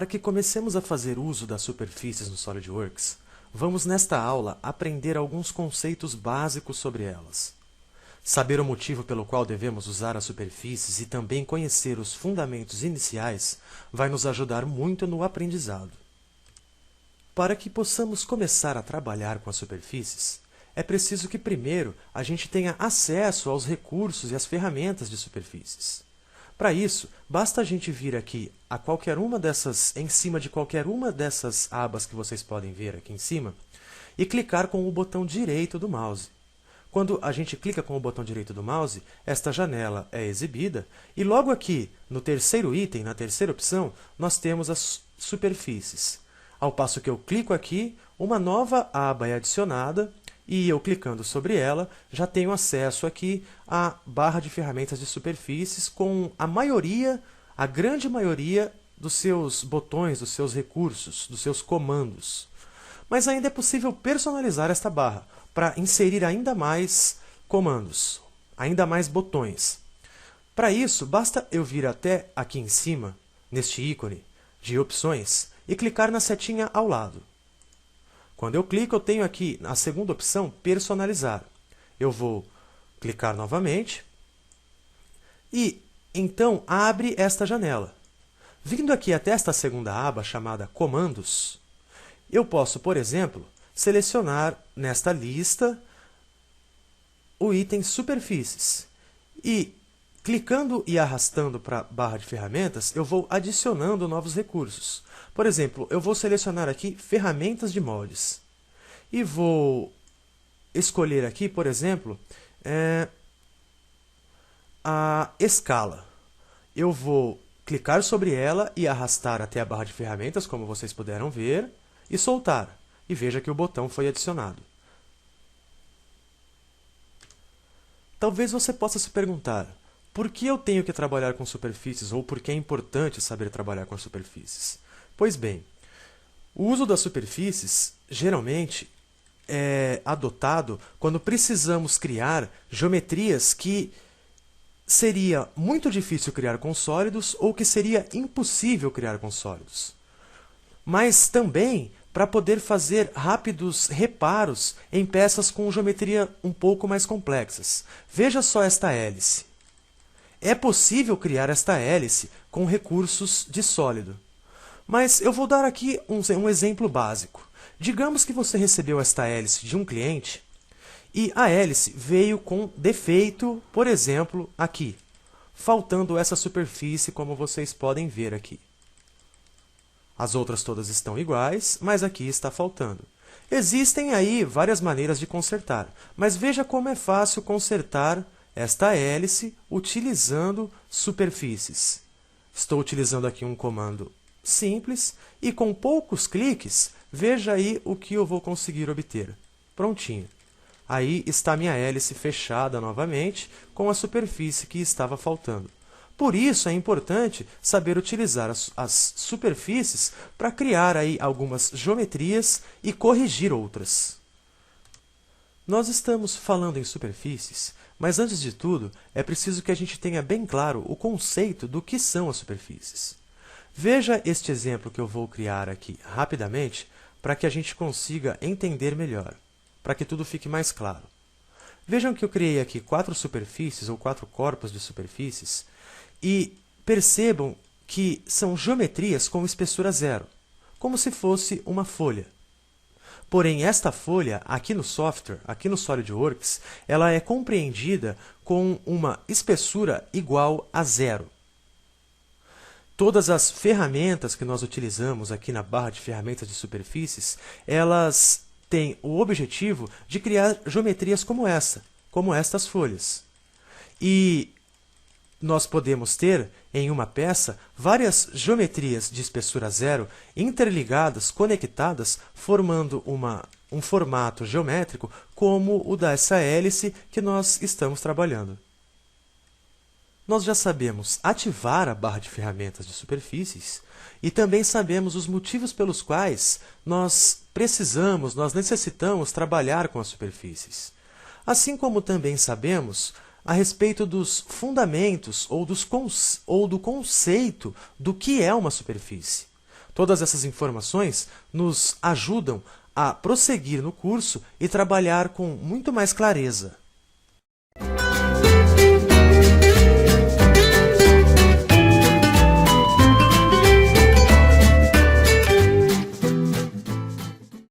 que comecemos a fazer uso das superfícies no SolidWorks, vamos nesta aula aprender alguns conceitos básicos sobre elas. Saber o motivo pelo qual devemos usar as superfícies e também conhecer os fundamentos iniciais vai nos ajudar muito no aprendizado. Para que possamos começar a trabalhar com as superfícies, é preciso que primeiro a gente tenha acesso aos recursos e às ferramentas de superfícies. Para isso, basta a gente vir aqui em cima de qualquer uma dessas abas que vocês podem ver aqui em cima e clicar com o botão direito do mouse. Quando a gente clica com o botão direito do mouse, esta janela é exibida e logo aqui, no terceiro item, na terceira opção, nós temos as superfícies. Ao passo que eu clico aqui, uma nova aba é adicionada e eu clicando sobre ela, já tenho acesso aqui à barra de ferramentas de superfícies com a grande maioria dos seus botões, dos seus recursos, dos seus comandos. Mas ainda é possível personalizar esta barra para inserir ainda mais comandos, ainda mais botões. Para isso, basta eu vir até aqui em cima, neste ícone de opções, e clicar na setinha ao lado. Quando eu clico, eu tenho aqui a segunda opção, personalizar. Eu vou clicar novamente e então abre esta janela. Vindo aqui até esta segunda aba, chamada Comandos, eu posso, por exemplo, selecionar nesta lista o item Superfícies. E clicando e arrastando para a barra de ferramentas, eu vou adicionando novos recursos. Por exemplo, eu vou selecionar aqui Ferramentas de moldes. E vou escolher aqui, por exemplo, a escala. Eu vou clicar sobre ela e arrastar até a barra de ferramentas, como vocês puderam ver, e soltar. E veja que o botão foi adicionado. Talvez você possa se perguntar, por que eu tenho que trabalhar com superfícies ou por que é importante saber trabalhar com superfícies? Pois bem, o uso das superfícies geralmente é adotado quando precisamos criar geometrias que seria muito difícil criar com sólidos ou que seria impossível criar com sólidos. Mas também para poder fazer rápidos reparos em peças com geometria um pouco mais complexas. Veja só esta hélice. É possível criar esta hélice com recursos de sólido. Mas eu vou dar aqui um exemplo básico. Digamos que você recebeu esta hélice de um cliente e a hélice veio com defeito, por exemplo, aqui, faltando essa superfície, como vocês podem ver aqui. As outras todas estão iguais, mas aqui está faltando. Existem aí várias maneiras de consertar, mas veja como é fácil consertar esta hélice utilizando superfícies. Estou utilizando aqui um comando simples e com poucos cliques, veja aí o que eu vou conseguir obter. Prontinho. Aí está minha hélice fechada novamente com a superfície que estava faltando. Por isso é importante saber utilizar as superfícies para criar aí algumas geometrias e corrigir outras. Nós estamos falando em superfícies, mas antes de tudo é preciso que a gente tenha bem claro o conceito do que são as superfícies. Veja este exemplo que eu vou criar aqui rapidamente para que a gente consiga entender melhor, para que tudo fique mais claro. Vejam que eu criei aqui 4 superfícies ou 4 corpos de superfícies e percebam que são geometrias com espessura zero, como se fosse uma folha. Porém, esta folha, aqui no software, aqui no SolidWorks, ela é compreendida com uma espessura igual a zero. Todas as ferramentas que nós utilizamos aqui na barra de ferramentas de superfícies, elas têm o objetivo de criar geometrias como essa, como estas folhas. E nós podemos ter, em uma peça, várias geometrias de espessura zero interligadas, conectadas, formando um formato geométrico como o dessa hélice que nós estamos trabalhando. Nós já sabemos ativar a barra de ferramentas de superfícies e também sabemos os motivos pelos quais nós necessitamos trabalhar com as superfícies. Assim como também sabemos a respeito dos fundamentos ou do conceito do que é uma superfície. Todas essas informações nos ajudam a prosseguir no curso e trabalhar com muito mais clareza.